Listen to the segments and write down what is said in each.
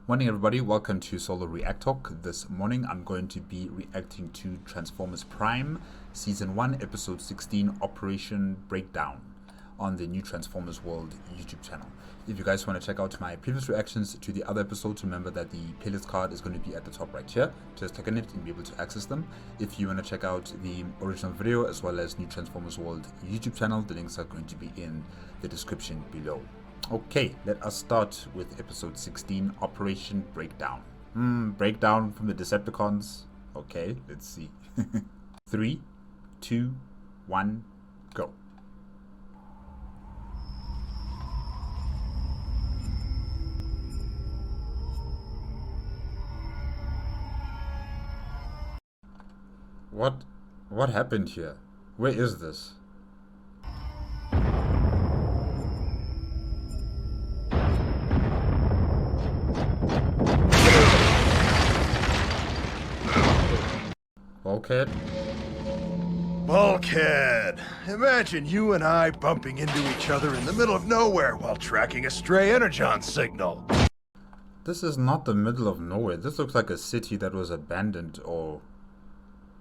Morning everybody, welcome to Solo ReacTalk. This morning I'm going to be reacting to Transformers Prime Season 1 Episode 16 Operation Breakdown on the new Transformers World YouTube channel. If you guys want to check out my previous reactions to the other episodes, remember that the playlist card is going to be at the top right here. Just click on it and be able to access them. If you want to check out the original video as well as new Transformers World YouTube channel, the links are going to be in the description below. Okay, let us start with episode 16, Operation Breakdown. Breakdown from the Decepticons. Okay, let's see. 3, 2, 1, go. What happened here? Where is this? Bulkhead? Bulkhead! Imagine you and I bumping into each other in the middle of nowhere while tracking a stray Energon signal. This is not the middle of nowhere. This looks like a city that was abandoned or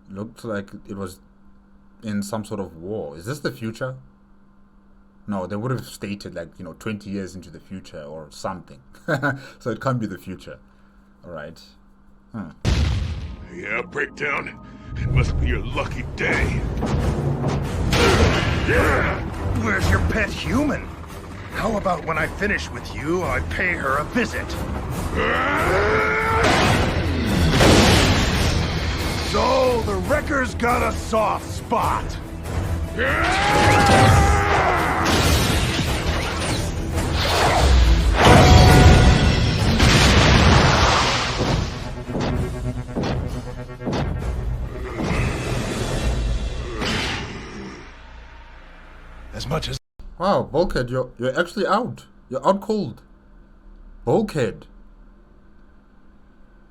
looked like it was in some sort of war. Is this the future? No, they would have stated 20 years into the future or something. So it can't be the future. Alright. Yeah, Breakdown. It must be your lucky day. Where's your pet human? How about when I finish with you, I pay her a visit? So, the Wrecker's got a soft spot. As much as... Wow, Bulkhead, you're actually out. You're out cold. Bulkhead.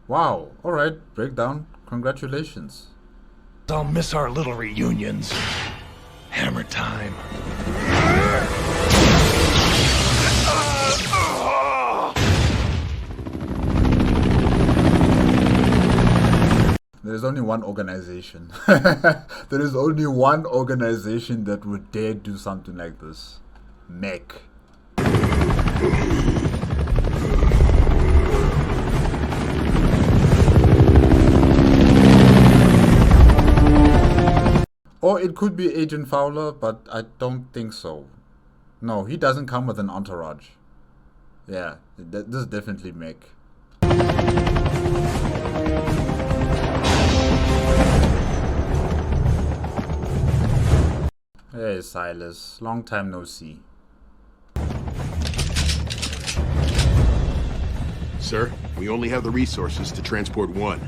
Wow, alright, Breakdown. Congratulations. I'll miss our little reunions. Hammer time. There's only one organization. There is only one organization that would dare do something like this. Mech. Or it could be Agent Fowler, but I don't think so. No, he doesn't come with an entourage. Yeah, this is definitely Mech. Hey Silas, long time no see. Sir, we only have the resources to transport one.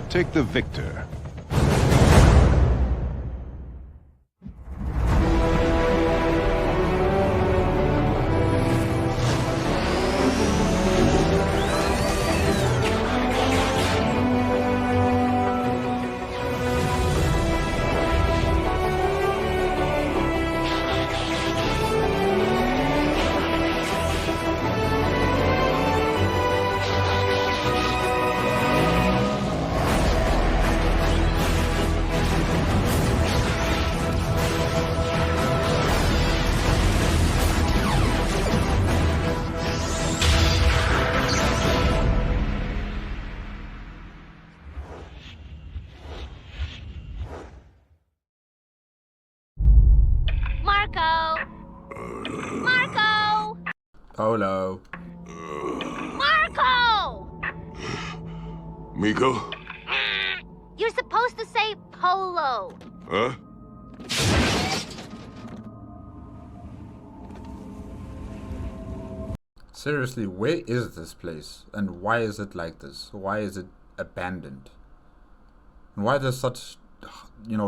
Take the Victor. Marco! Polo. Marco! Miko? You're supposed to say Polo. Huh? Seriously, where is this place? And why is it like this? Why is it abandoned? And why are there such,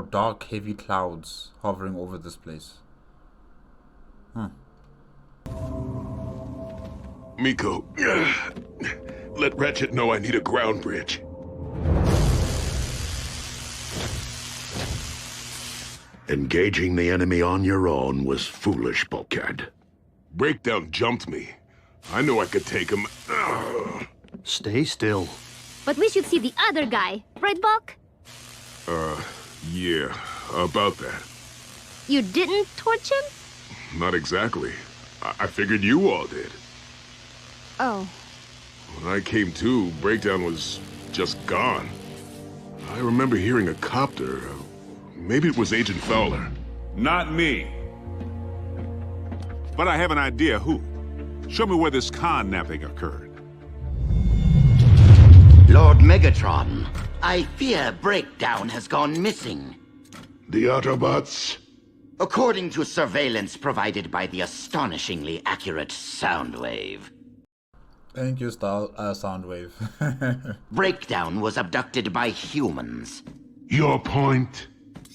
dark, heavy clouds hovering over this place? Miko, let Ratchet know I need a ground bridge. Engaging the enemy on your own was foolish, Bulkhead. Breakdown jumped me. I know I could take him. Stay still. But we should see the other guy, right, Bulk? Yeah, about that. You didn't torch him? Not exactly. I figured you all did. Oh. When I came to, Breakdown was just gone. I remember hearing a copter. Maybe it was Agent Fowler. Not me. But I have an idea who. Show me where this napping occurred. Lord Megatron, I fear Breakdown has gone missing. The Autobots? According to surveillance provided by the astonishingly accurate Soundwave. Thank you, Soundwave. Breakdown was abducted by humans. Your point?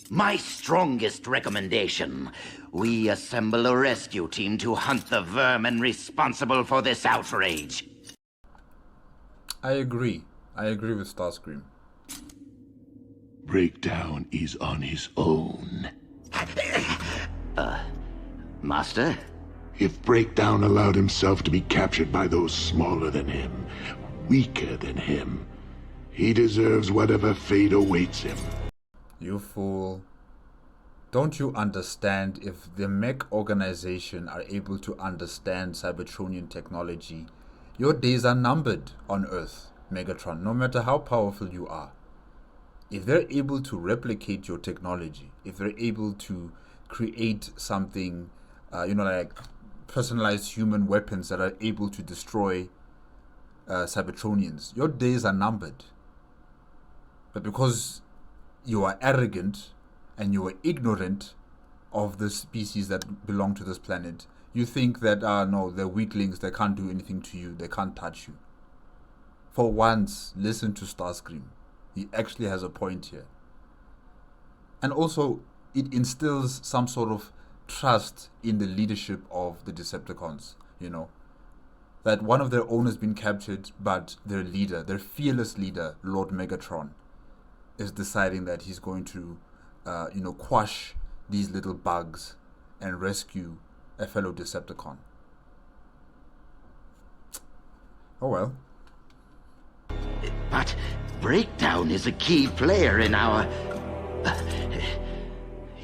My strongest recommendation. We assemble a rescue team to hunt the vermin responsible for this outrage. I agree. I agree with Starscream. Breakdown is on his own. Master? If Breakdown allowed himself to be captured by those smaller than him, weaker than him, he deserves whatever fate awaits him. You fool. Don't you understand? If the Mech organization are able to understand Cybertronian technology, your days are numbered on Earth, Megatron, no matter how powerful you are. If they're able to replicate your technology, if they're able to create something, like personalized human weapons that are able to destroy Cybertronians, your days are numbered. But because you are arrogant and you are ignorant of the species that belong to this planet, you think that, no, they're weaklings, they can't do anything to you, they can't touch you. For once, listen to Starscream. He actually has a point here. And also, it instills some sort of trust in the leadership of the Decepticons, that one of their own has been captured, but their leader, their fearless leader, Lord Megatron, is deciding that he's going to, quash these little bugs and rescue a fellow Decepticon. Oh well. But Breakdown is a key player in our...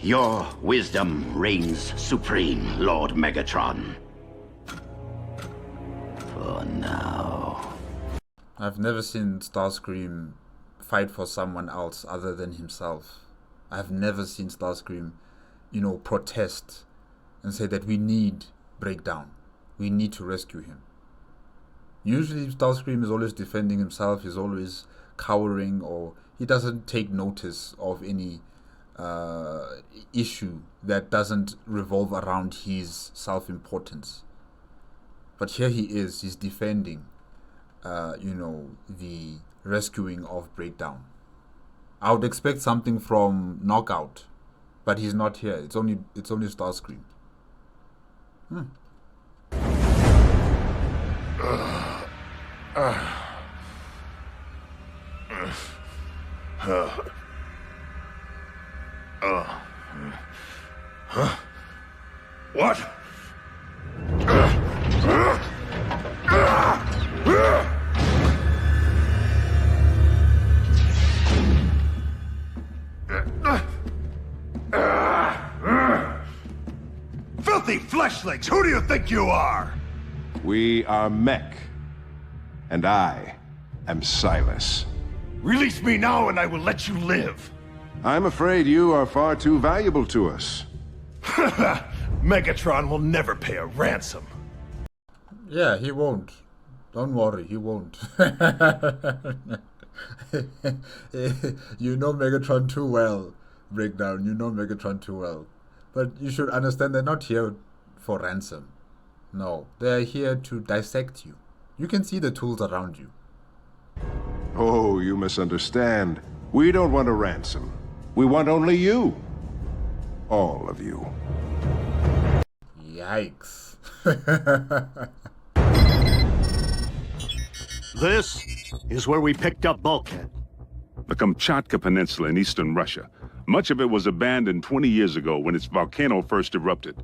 Your wisdom reigns supreme, Lord Megatron. For now. I've never seen Starscream fight for someone else other than himself. I've never seen Starscream, protest and say that we need Breakdown. We need to rescue him. Usually Starscream is always defending himself, he's always cowering, or he doesn't take notice of any issue that doesn't revolve around his self-importance. But here he is, he's defending, the rescuing of Breakdown. I would expect something from Knockout, but he's not here. It's only Starscream. What? Filthy fleshlings, who do you think you are? We are Mech. And I am Silas. Release me now and I will let you live. I'm afraid you are far too valuable to us. Megatron will never pay a ransom. Yeah, he won't. Don't worry, he won't. You know Megatron too well, Breakdown. You know Megatron too well. But you should understand they're not here for ransom. No, they're here to dissect you. You can see the tools around you. Oh, you misunderstand. We don't want a ransom. We want only you. All of you. Yikes. This is where we picked up Bulkhead. The Kamchatka Peninsula in eastern Russia. Much of it was abandoned 20 years ago when its volcano first erupted.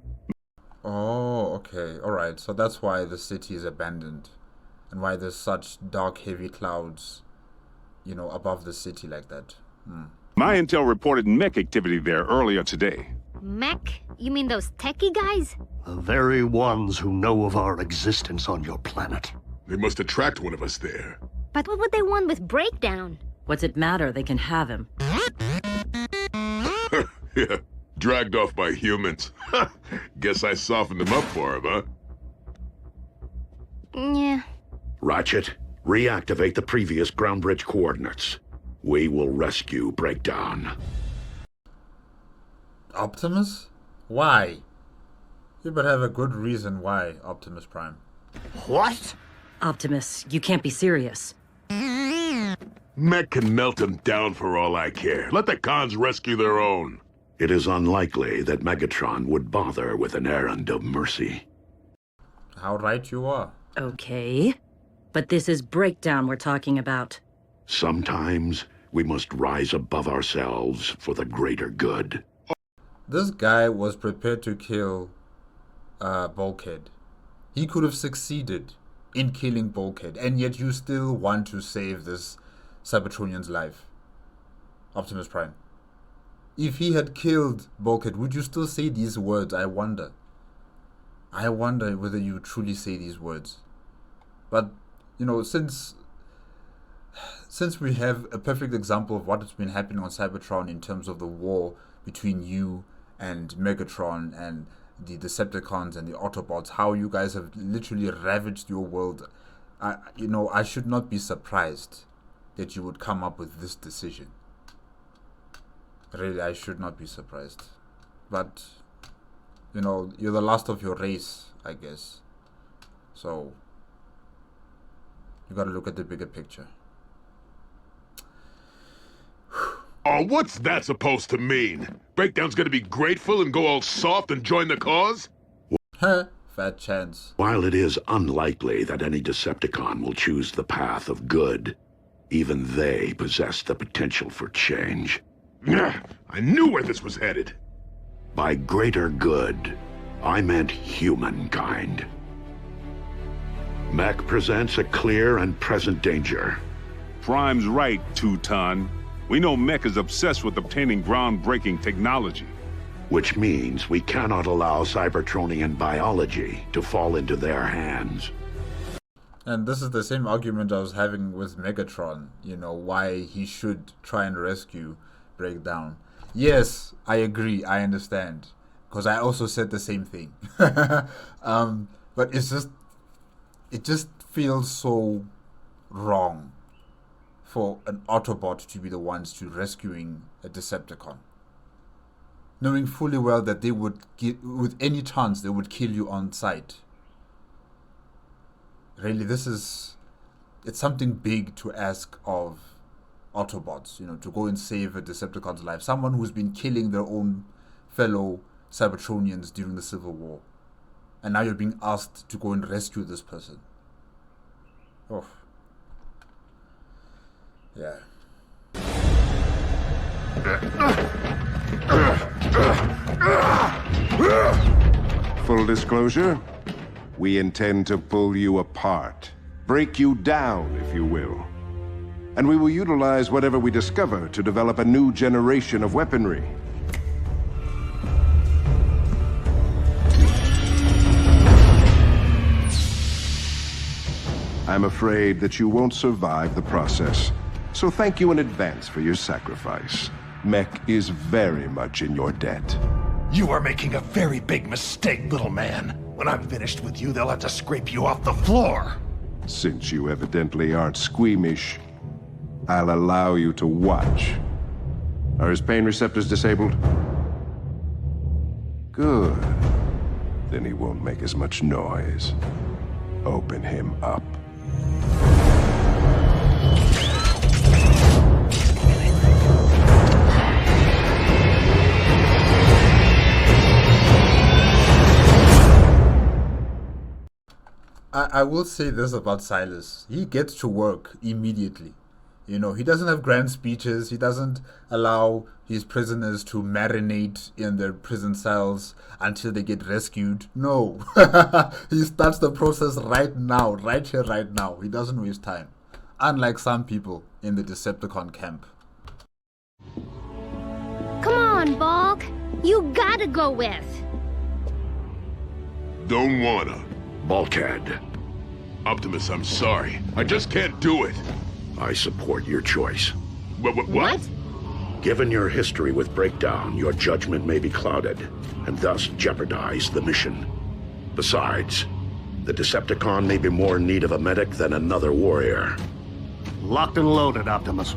Oh, okay. All right. So that's why the city is abandoned and why there's such dark, heavy clouds, above the city like that. My intel reported mech activity there earlier today. Mech? You mean those techie guys? The very ones who know of our existence on your planet. They must attract one of us there. But what would they want with Breakdown? What's it matter? They can have him. Yeah, dragged off by humans. Guess I softened them up for him, huh? Yeah. Ratchet, reactivate the previous ground bridge coordinates. We will rescue Breakdown. Optimus? Why? You better have a good reason why, Optimus Prime. What? Optimus, you can't be serious. Mech can melt him down for all I care. Let the cons rescue their own. It is unlikely that Megatron would bother with an errand of mercy. How right you are. Okay. But this is Breakdown we're talking about. Sometimes we must rise above ourselves for the greater good. This guy was prepared to kill Bulkhead. He could have succeeded in killing Bulkhead, and yet you still want to save this Cybertronian's life. Optimus Prime. If he had killed Bulkhead, would you still say these words? I wonder. I wonder whether you truly say these words. But, since we have a perfect example of what has been happening on Cybertron in terms of the war between you and Megatron and the Decepticons and the Autobots, how you guys have literally ravaged your world, I should not be surprised that you would come up with this decision. Really, I should not be surprised. But, you're the last of your race, I guess. So, you gotta look at the bigger picture. Oh, what's that supposed to mean? Breakdown's gonna be grateful and go all soft and join the cause? Fat chance. While it is unlikely that any Decepticon will choose the path of good, even they possess the potential for change. I knew where this was headed. By greater good, I meant humankind. Mech presents a clear and present danger. Prime's right, Two-Ton. We know Mech is obsessed with obtaining groundbreaking technology. Which means we cannot allow Cybertronian biology to fall into their hands. And this is the same argument I was having with Megatron, why he should try and rescue Breakdown. Yes, I agree, I understand. Because I also said the same thing. But it just feels so wrong for an Autobot to be the ones to rescuing a Decepticon. Knowing fully well that they would with any chance, they would kill you on sight. Really, it's something big to ask of Autobots, to go and save a Decepticon's life. Someone who's been killing their own fellow Cybertronians during the Civil War. And now you're being asked to go and rescue this person. Oh. Yeah. Full disclosure, we intend to pull you apart. Break you down, if you will. And we will utilize whatever we discover to develop a new generation of weaponry. I'm afraid that you won't survive the process. So thank you in advance for your sacrifice. Mech is very much in your debt. You are making a very big mistake, little man. When I'm finished with you, they'll have to scrape you off the floor. Since you evidently aren't squeamish, I'll allow you to watch. Are his pain receptors disabled? Good. Then he won't make as much noise. Open him up. I will say this about Silas. He gets to work immediately. You know, he doesn't have grand speeches. He doesn't allow his prisoners to marinate in their prison cells until they get rescued. No. He starts the process right now, right here, right now. He doesn't waste time. Unlike some people in the Decepticon camp. Come on, Bulk. You gotta go with. Don't wanna. Bulkhead. Optimus, I'm sorry. I just can't do it. I support your choice. What? Given your history with Breakdown, your judgment may be clouded, and thus jeopardize the mission. Besides, the Decepticon may be more in need of a medic than another warrior. Locked and loaded, Optimus.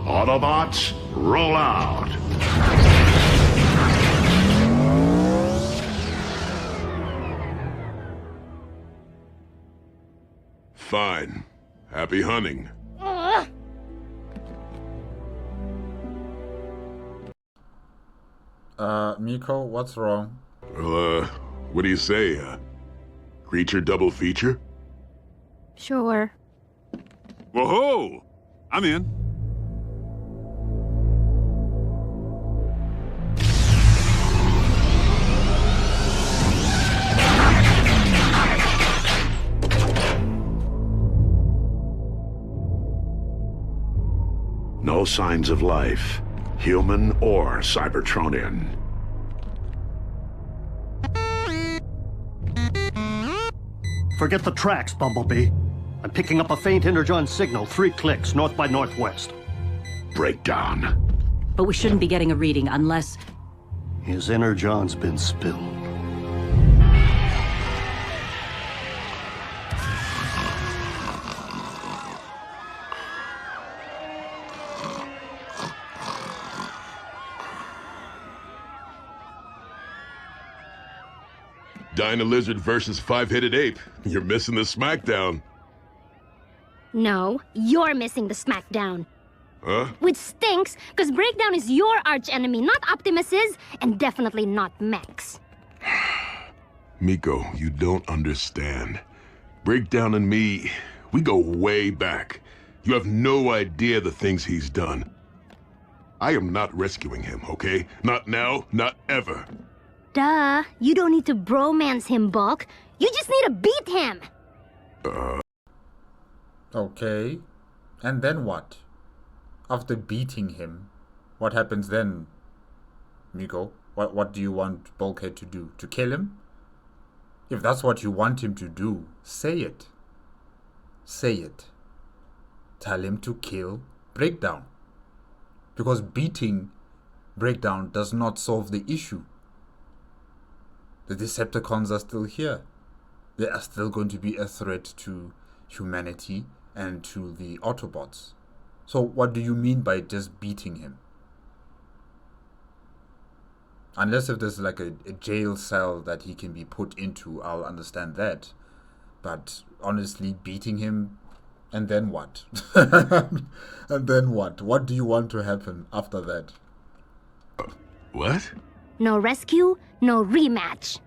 Autobots, roll out! Fine. Happy hunting. Miko, what's wrong? Well, what do you say? Creature double feature? Sure. Whoa! I'm in. No signs of life, human or Cybertronian. Forget the tracks, Bumblebee. I'm picking up a faint energon signal 3 clicks north by northwest. Breakdown. But we shouldn't be getting a reading unless... His energon's been spilled. Dyna Lizard versus 5-headed ape. You're missing the smackdown. No, you're missing the smackdown. Huh? Which stinks, because Breakdown is your arch-enemy, not Optimus's, and definitely not Mech's. Miko, you don't understand. Breakdown and me, we go way back. You have no idea the things he's done. I am not rescuing him, okay? Not now, not ever. Duh, you don't need to bromance him, Bulk. You just need to beat him. Okay. And then what? After beating him, what happens then, Miko? What do you want Bulkhead to do? To kill him? If that's what you want him to do, say it. Say it. Tell him to kill Breakdown. Because beating Breakdown does not solve the issue. The Decepticons are still here. They are still going to be a threat to humanity and to the Autobots. So what do you mean by just beating him? Unless if there's like a jail cell that he can be put into, I'll understand that. But honestly, beating him, and then what? And then what? What do you want to happen after that? What? No rescue, no rematch.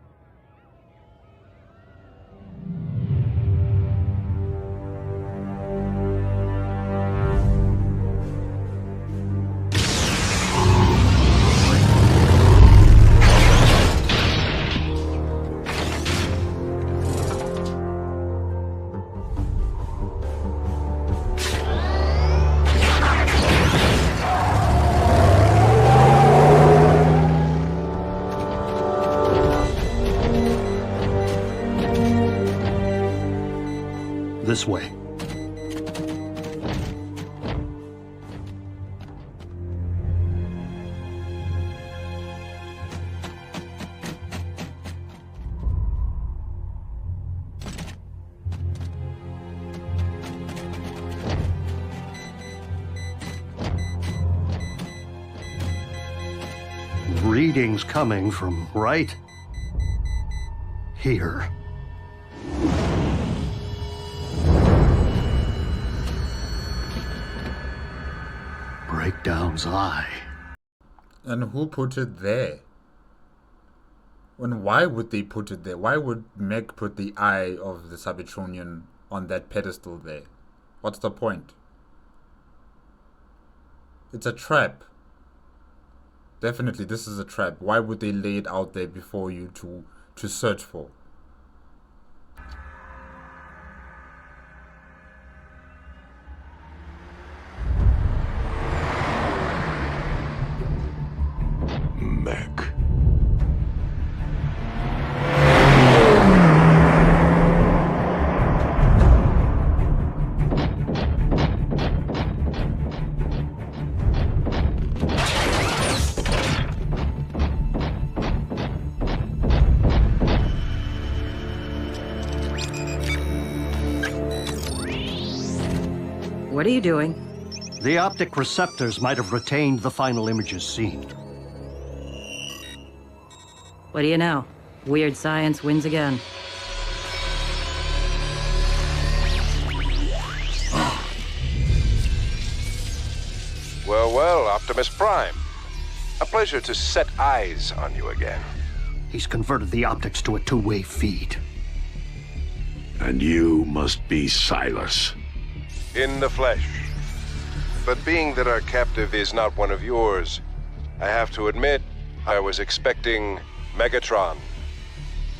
This way. Readings coming from right here. Breakdown's eye. And who put it there? And why would they put it there? Why would Mech put the eye of the Cybertronian on that pedestal there? What's the point? It's a trap. Definitely, this is a trap. Why would they lay it out there before you to search for? Mech. What are you doing? The optic receptors might have retained the final images seen. What do you know? Weird science wins again. Well, well, Optimus Prime. A pleasure to set eyes on you again. He's converted the optics to a two-way feed. And you must be Silas. In the flesh. But being that our captive is not one of yours, I have to admit, I was expecting Megatron.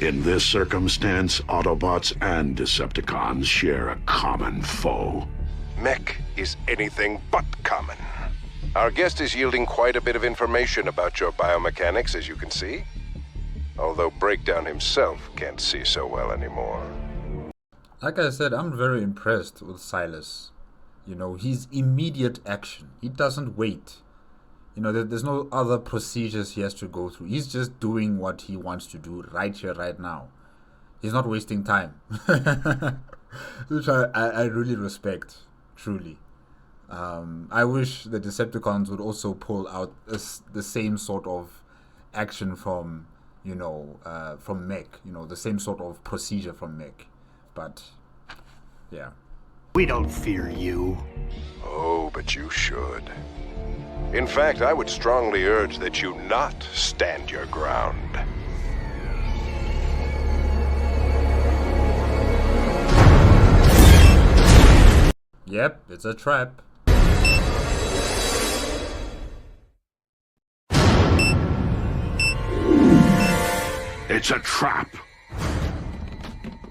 In this circumstance, Autobots and Decepticons share a common foe. Mech is anything but common. Our guest is yielding quite a bit of information about your biomechanics, as you can see. Although Breakdown himself can't see so well anymore. Like I said, I'm very impressed with Silas. You know, his immediate action. He doesn't wait. You know, there's no other procedures he has to go through. He's just doing what he wants to do right here, right now. He's not wasting time. Which I really respect, truly. I wish the Decepticons would also pull out the same sort of action from, from Mech. You know, the same sort of procedure from Mech. But, yeah. We don't fear you. Oh, but you should. In fact, I would strongly urge that you not stand your ground. Yep, it's a trap. It's a trap.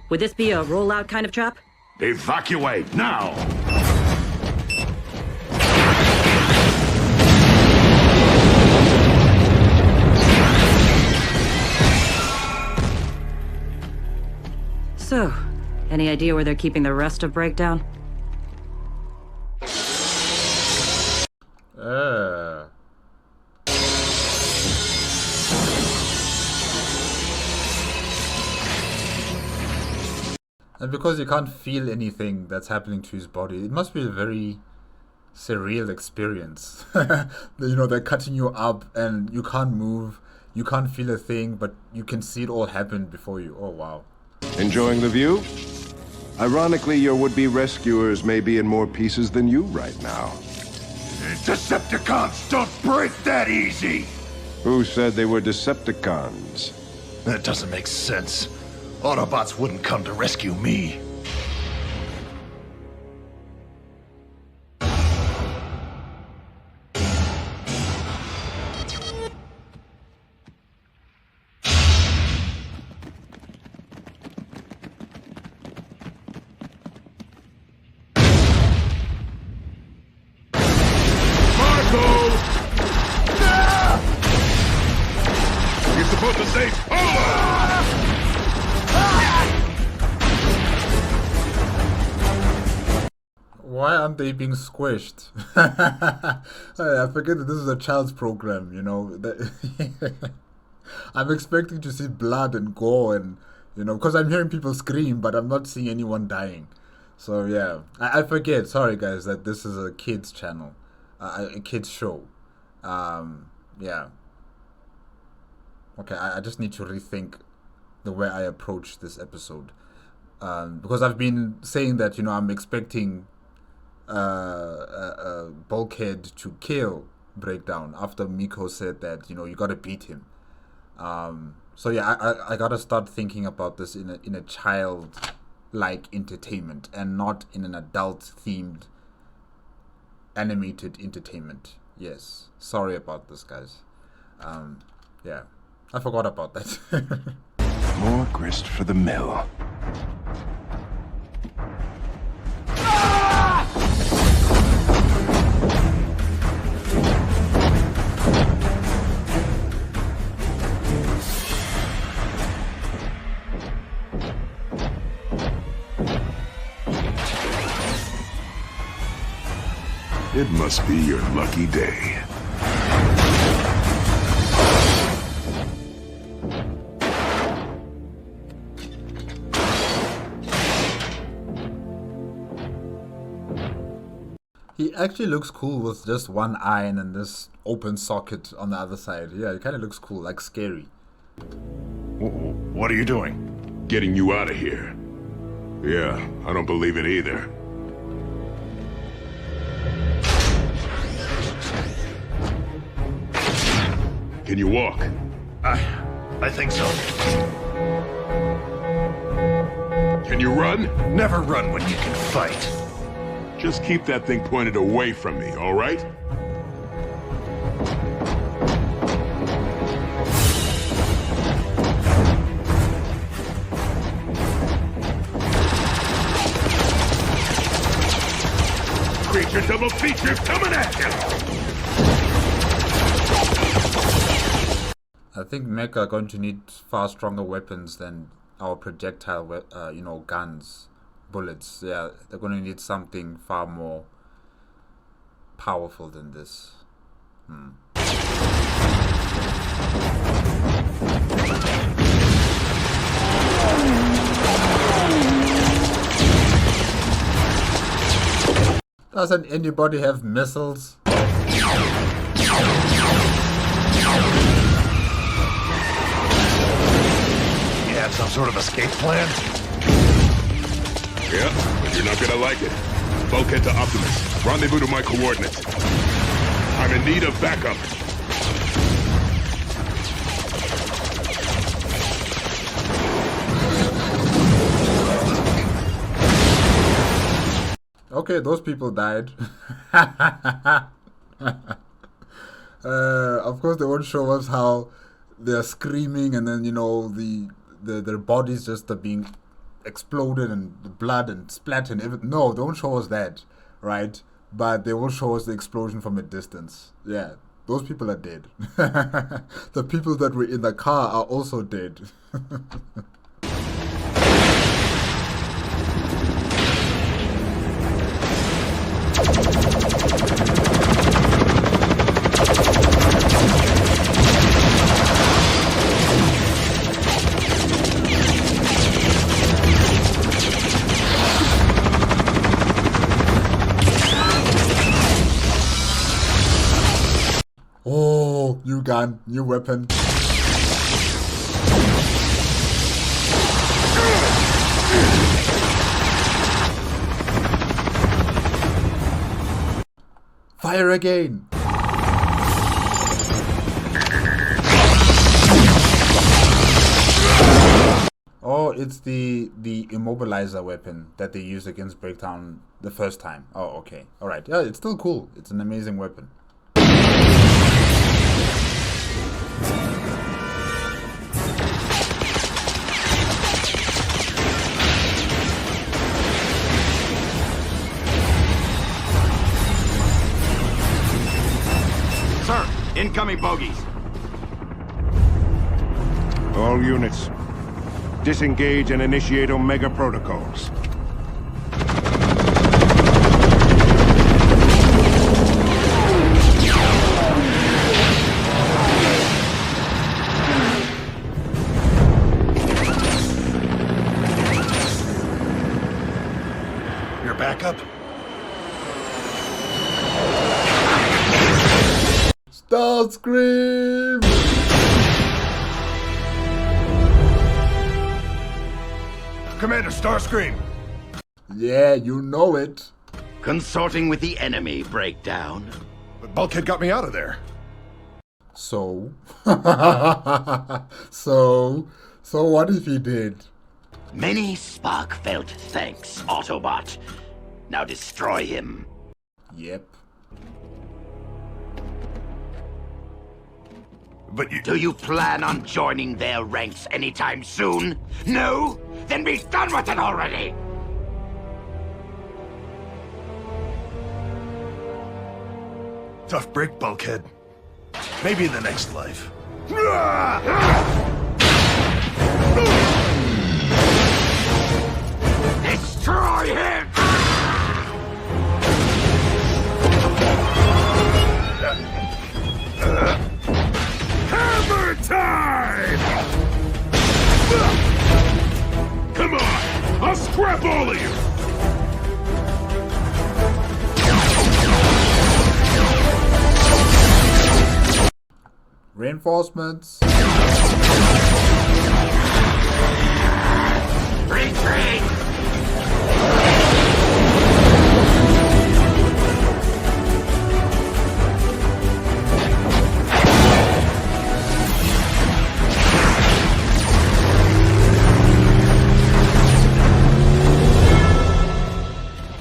Would this be a rollout kind of trap? Evacuate now! So, any idea where they're keeping the rest of Breakdown? And because you can't feel anything that's happening to his body, it must be a very surreal experience. They're cutting you up and you can't move, you can't feel a thing, but you can see it all happen before you. Oh, wow. Enjoying the view? Ironically, your would-be rescuers may be in more pieces than you right now. Decepticons don't break that easy! Who said they were Decepticons? That doesn't make sense. Autobots wouldn't come to rescue me. You're supposed to say, Why aren't they being squished? I forget that this is a child's program, I'm expecting to see blood and gore and, because I'm hearing people scream, but I'm not seeing anyone dying. So, yeah. I forget, sorry guys, that this is a kids channel, a kids show. Yeah. Okay, I just need to rethink the way I approach this episode. Because I've been saying that, I'm expecting Bulkhead to kill Breakdown after Miko said that you gotta beat him. So yeah, I gotta start thinking about this in a child-like entertainment and not in an adult-themed animated entertainment. Yes. Sorry about this, guys. Yeah. I forgot about that. More grist for the mill. It must be your lucky day. He actually looks cool with just one eye and then this open socket on the other side. Yeah, it kind of looks cool, like scary. What are you doing? Getting you out of here. Yeah, I don't believe it either. Can you walk? I think so. Can you run? Never run when you can fight. Just keep that thing pointed away from me, all right? Creature double feature coming at you! I think Mech are going to need far stronger weapons than our projectile, guns, bullets. Yeah, they're going to need something far more powerful than this. Doesn't anybody have missiles? Some sort of escape plan? Yeah, but you're not gonna like it. Bulkhead to Optimus. Rendezvous to my coordinates. I'm in need of backup. Okay, those people died. Of course, they won't show us how they're screaming and then, their bodies just are being exploded and the blood and splat and everything. No, they won't show us that, right? But they will show us the explosion from a distance. Yeah, those people are dead. The people that were in the car are also dead. Oh, new gun, new weapon. Fire again. Oh, it's the immobilizer weapon that they used against Breakdown the first time. Oh, okay. All right. Yeah, it's still cool. It's an amazing weapon. Sir, incoming bogies. All units, disengage and initiate Omega protocols. Your backup? Starscream! Commander Starscream! Yeah, you know it. Consorting with the enemy, Breakdown. But Bulkhead got me out of there. So? So what if he did? Many spark-felt thanks, Autobot. Now destroy him. Yep. But you... Do you plan on joining their ranks anytime soon? No? Then be done with it already! Tough break, Bulkhead. Maybe in the next life. Destroy him! Hammer time! Come on! I'll scrap all of you! Reinforcements. Retreat!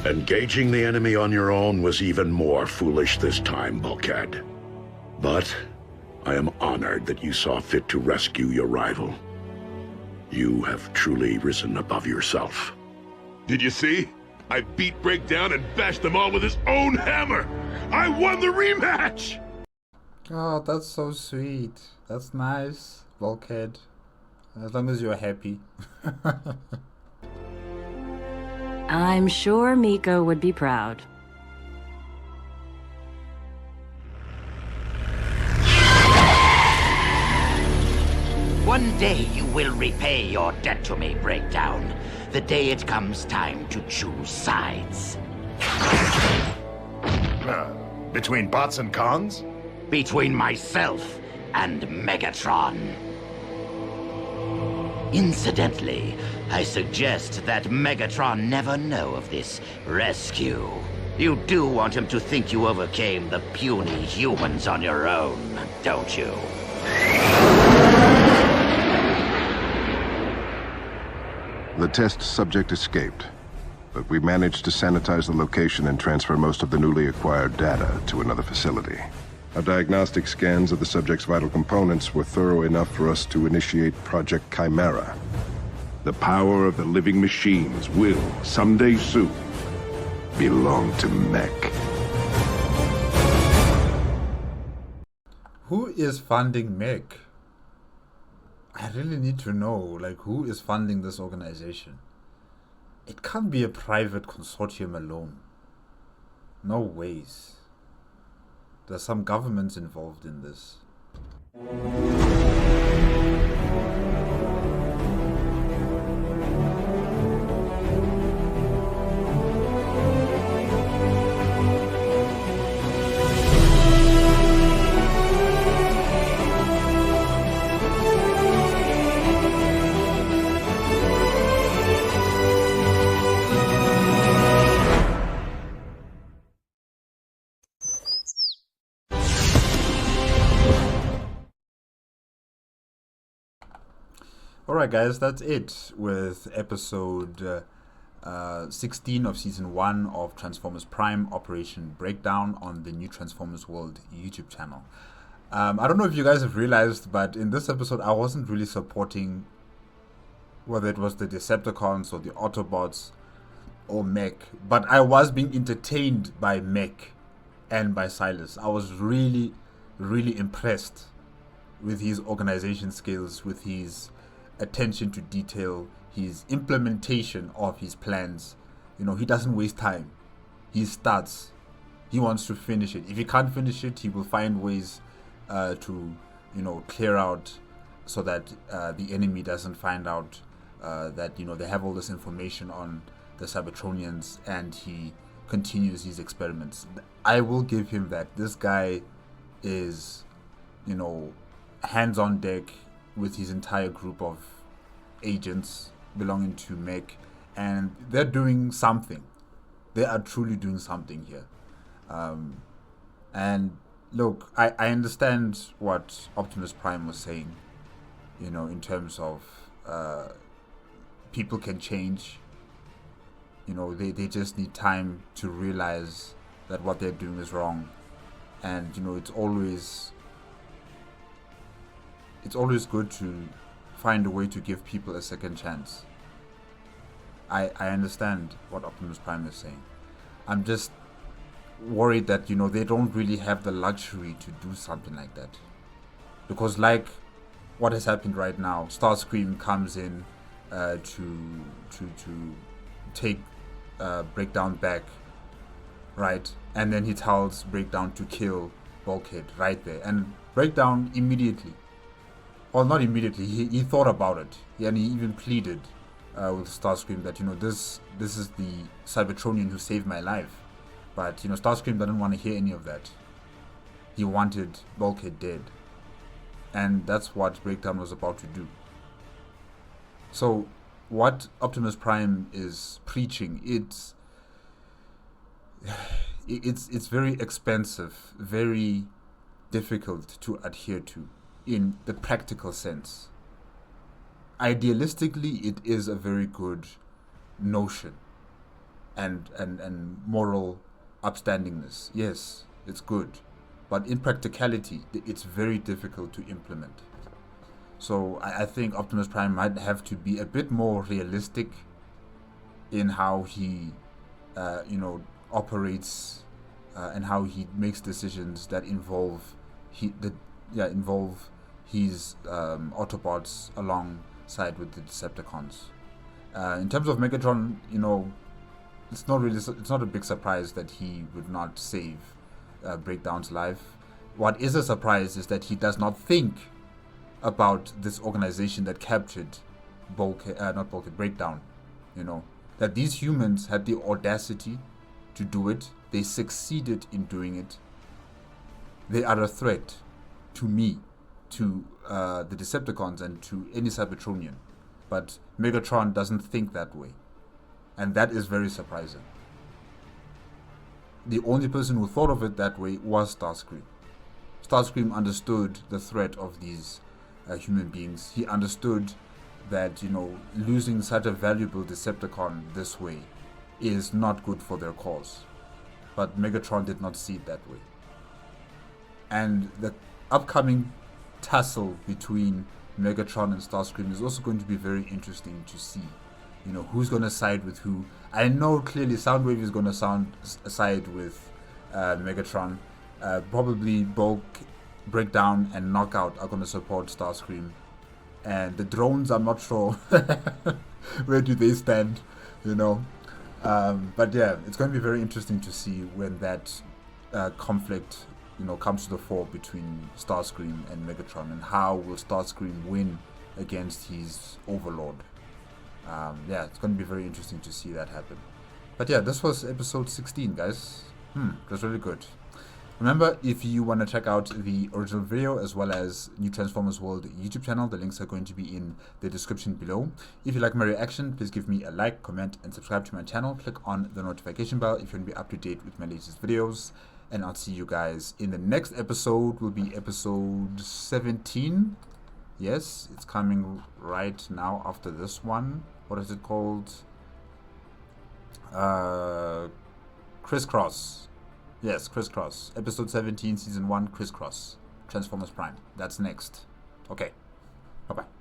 Engaging the enemy on your own was even more foolish this time, Bulkhead. But I am honored that you saw fit to rescue your rival. You have truly risen above yourself. Did you see? I beat Breakdown and bashed them all with his own hammer! I won the rematch! Oh, that's so sweet. That's nice, Bulkhead. As long as you're happy. I'm sure Miko would be proud. One day you will repay your debt to me, Breakdown. The day it comes time to choose sides. Between bots and cons? Between myself and Megatron. Incidentally, I suggest that Megatron never know of this rescue. You do want him to think you overcame the puny humans on your own, don't you? The test subject escaped, but we managed to sanitize the location and transfer most of the newly acquired data to another facility. Our diagnostic scans of the subject's vital components were thorough enough for us to initiate Project Chimera. The power of the living machines will, someday soon, belong to Mech. Who is funding Mech? I really need to know, like, who is funding this organization? It can't be a private consortium alone. No ways. There's some governments involved in this. Alright guys, that's it with episode 16 of season 1 of Transformers Prime Operation Breakdown on the new Transformers World YouTube channel. I don't know if you guys have realized, but in this episode I wasn't really supporting whether it was the Decepticons or the Autobots or Mech, but I was being entertained by Mech and by Silas. I was really impressed with his organization skills, with his attention to detail, his implementation of his plans. You know, he doesn't waste time. He starts. He wants to finish it. If he can't finish it, he will find ways to, you know, clear out so that the enemy doesn't find out that, you know, they have all this information on the Cybertronians, and he continues his experiments. I will give him that. This guy is, you know, hands on deck with his entire group of agents belonging to Mech, and they're doing something. They are truly doing something here. And look, I understand what Optimus Prime was saying, you know, in terms of people can change. You know, they just need time to realize that what they're doing is wrong. And, you know, it's always it's always good to find a way to give people a second chance. I understand what Optimus Prime is saying. I'm just worried that, you know, they don't really have the luxury to do something like that. Because like what has happened right now, Starscream comes in to take Breakdown back, right? And then he tells Breakdown to kill Bulkhead right there. And Breakdown immediately, well, not immediately, he thought about it. And he even pleaded with Starscream that, you know, this is the Cybertronian who saved my life. But, you know, Starscream didn't want to hear any of that. He wanted Bulkhead dead. And that's what Breakdown was about to do. So, what Optimus Prime is preaching, it's very expensive, very difficult to adhere to in the practical sense. Idealistically, it is a very good notion and moral upstandingness. Yes, it's good. But in practicality, it's very difficult to implement. So I think Optimus Prime might have to be a bit more realistic in how he, operates and how he makes decisions that involve his Autobots alongside with the Decepticons. In terms of Megatron, you know, it's not a big surprise that he would not save Breakdown's life. What is a surprise is that he does not think about this organization that captured Breakdown. You know, that these humans had the audacity to do it. They succeeded in doing it. They are a threat to me, to the Decepticons, and to any Cybertronian. But Megatron doesn't think that way. And that is very surprising. The only person who thought of it that way was Starscream. Starscream understood the threat of these human beings. He understood that, you know, losing such a valuable Decepticon this way is not good for their cause. But Megatron did not see it that way. And the upcoming tussle between Megatron and Starscream is also going to be very interesting to see. You know, who's going to side with who. I know clearly Soundwave is going to side with Megatron. Probably Bulk, Breakdown, and Knockout are going to support Starscream. And the drones, I'm not sure where do they stand, you know. But yeah, it's going to be very interesting to see when that conflict, you know, comes to the fore between Starscream and Megatron, and how will Starscream win against his overlord. Yeah, it's going to be very interesting to see that happen. But yeah, this was episode 16, guys. It was really good. Remember, if you want to check out the original video as well as New Transformers World YouTube channel, the links are going to be in the description below. If you like my reaction, please give me a like, comment, and subscribe to my channel. Click on the notification bell if you want to be up to date with my latest videos. And I'll see you guys in the next episode. Will be episode 17. Yes, it's coming right now after this one. What is it called? Crisscross. Yes, Crisscross. Episode 17, Season 1, Crisscross. Transformers Prime. That's next. Okay. Bye-bye.